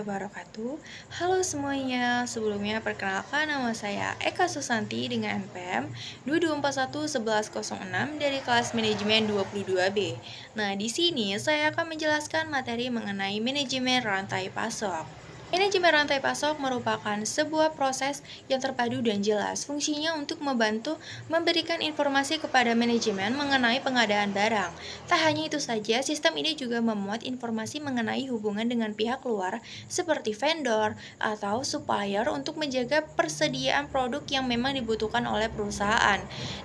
wabarakatuh. Halo semuanya, sebelumnya perkenalkan nama saya Eka Susanti dengan NPM 22411106 dari kelas manajemen 22B. Nah, di sini saya akan menjelaskan materi mengenai manajemen rantai pasok. Manajemen rantai pasok merupakan sebuah proses yang terpadu dan jelas. Fungsinya untuk membantu memberikan informasi kepada manajemen mengenai pengadaan barang. Tak hanya itu saja, sistem ini juga memuat informasi mengenai hubungan dengan pihak luar seperti vendor atau supplier untuk menjaga persediaan produk yang memang dibutuhkan oleh perusahaan.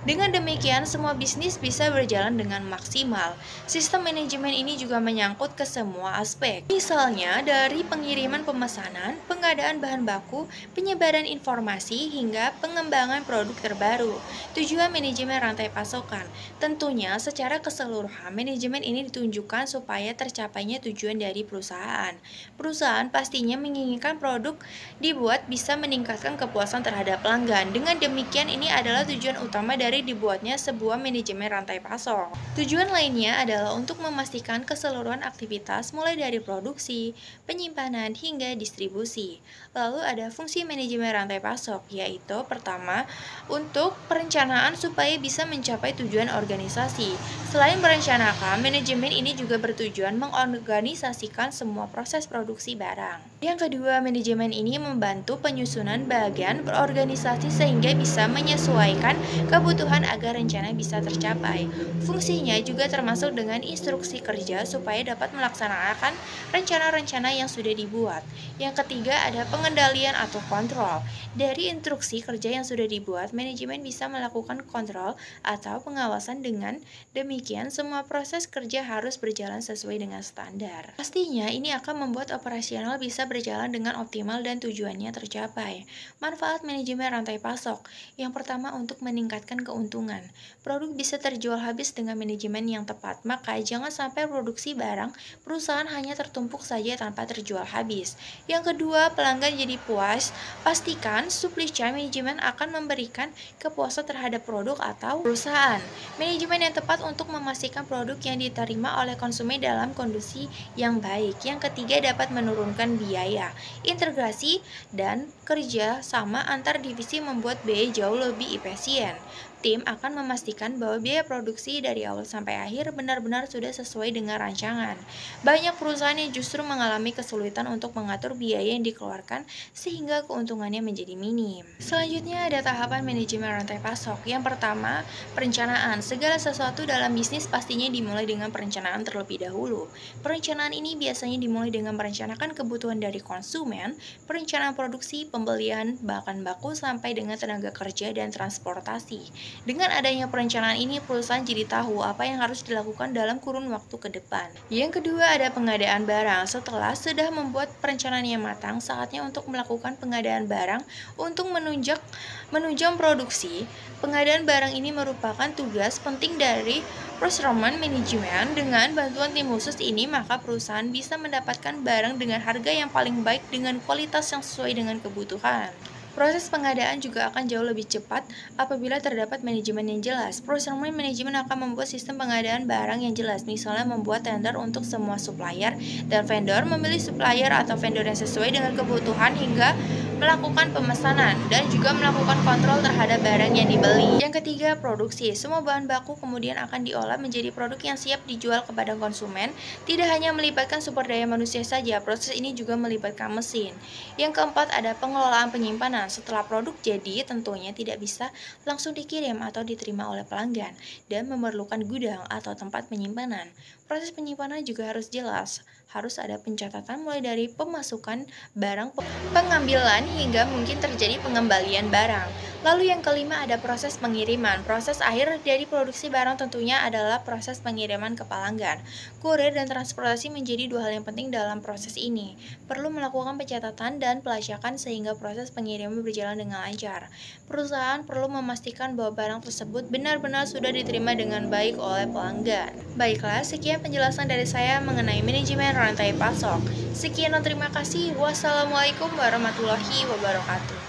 Dengan demikian, semua bisnis bisa berjalan dengan maksimal. Sistem manajemen ini juga menyangkut ke semua aspek. Misalnya dari pengiriman pemesanan, pengadaan bahan baku, penyebaran informasi, hingga pengembangan produk terbaru. Tujuan manajemen rantai pasokan. Tentunya secara keseluruhan, manajemen ini ditunjukkan supaya tercapainya tujuan dari perusahaan. Perusahaan pastinya menginginkan produk dibuat bisa meningkatkan kepuasan terhadap pelanggan. Dengan demikian, ini adalah tujuan utama dari dibuatnya sebuah manajemen rantai pasok. Tujuan lainnya adalah untuk memastikan keseluruhan aktivitas mulai dari produksi, penyimpanan, hingga distribusi. Lalu ada fungsi manajemen rantai pasok, yaitu pertama, untuk perencanaan supaya bisa mencapai tujuan organisasi. Selain merencanakan, manajemen ini juga bertujuan mengorganisasikan semua proses produksi barang. Yang kedua, manajemen ini membantu penyusunan bagian berorganisasi sehingga bisa menyesuaikan kebutuhan agar rencana bisa tercapai. Fungsinya juga termasuk dengan instruksi kerja supaya dapat melaksanakan rencana-rencana yang sudah dibuat. Yang ketiga ada pengendalian atau kontrol. Dari instruksi kerja yang sudah dibuat, manajemen bisa melakukan kontrol atau pengawasan. Dengan demikian, semua proses kerja harus berjalan sesuai dengan standar. Pastinya ini akan membuat operasional bisa berjalan dengan optimal dan tujuannya tercapai. Manfaat manajemen rantai pasok. Yang pertama, untuk meningkatkan keuntungan. Produk bisa terjual habis dengan manajemen yang tepat, maka jangan sampai produksi barang perusahaan hanya tertumpuk saja tanpa terjual habis. Yang kedua, pelanggan jadi puas. Pastikan supply chain manajemen akan memberikan kepuasan terhadap produk atau perusahaan. Manajemen yang tepat untuk memastikan produk yang diterima oleh konsumen dalam kondisi yang baik. Yang ketiga, dapat menurunkan biaya. Integrasi dan kerja sama antar divisi membuat biaya jauh lebih efisien. Tim akan memastikan bahwa biaya produksi dari awal sampai akhir benar-benar sudah sesuai dengan rancangan. Banyak perusahaan yang justru mengalami kesulitan untuk mengatur biaya yang dikeluarkan sehingga keuntungannya menjadi minim. Selanjutnya ada tahapan manajemen rantai pasok. Yang pertama, perencanaan. Segala sesuatu dalam bisnis pastinya dimulai dengan perencanaan terlebih dahulu. Perencanaan ini biasanya dimulai dengan merencanakan kebutuhan dari konsumen, perencanaan produksi, pembelian, bahan baku, sampai dengan tenaga kerja dan transportasi. Dengan adanya perencanaan ini, perusahaan jadi tahu apa yang harus dilakukan dalam kurun waktu ke depan. Yang kedua ada pengadaan barang. Setelah sudah membuat perencanaan yang matang, saatnya untuk melakukan pengadaan barang untuk menunjang produksi. Pengadaan barang ini merupakan tugas penting dari procurement management. Dengan bantuan tim khusus ini, maka perusahaan bisa mendapatkan barang dengan harga yang paling baik dengan kualitas yang sesuai dengan kebutuhan. Proses pengadaan juga akan jauh lebih cepat apabila terdapat manajemen yang jelas. Procurement management akan membuat sistem pengadaan barang yang jelas, misalnya membuat tender untuk semua supplier dan vendor, memilih supplier atau vendor yang sesuai dengan kebutuhan, hingga melakukan pemesanan dan juga melakukan kontrol terhadap barang yang dibeli. Yang ketiga, produksi. Semua bahan baku kemudian akan diolah menjadi produk yang siap dijual kepada konsumen. Tidak hanya melibatkan sumber daya manusia saja, proses ini juga melibatkan mesin. Yang keempat, ada pengelolaan penyimpanan. Setelah produk jadi, tentunya tidak bisa langsung dikirim atau diterima oleh pelanggan dan memerlukan gudang atau tempat penyimpanan. Proses penyimpanan juga harus jelas. Harus ada pencatatan mulai dari pemasukan barang, pengambilan, hingga mungkin terjadi pengembalian barang. Lalu yang kelima ada proses pengiriman. Proses akhir dari produksi barang tentunya adalah proses pengiriman ke pelanggan. Kurir dan transportasi menjadi dua hal yang penting dalam proses ini. Perlu melakukan pencatatan dan pelacakan sehingga proses pengiriman berjalan dengan lancar. Perusahaan perlu memastikan bahwa barang tersebut benar-benar sudah diterima dengan baik oleh pelanggan. Baiklah, sekian penjelasan dari saya mengenai manajemen rantai pasok. Sekian dan terima kasih. Wassalamualaikum warahmatullahi wabarakatuh.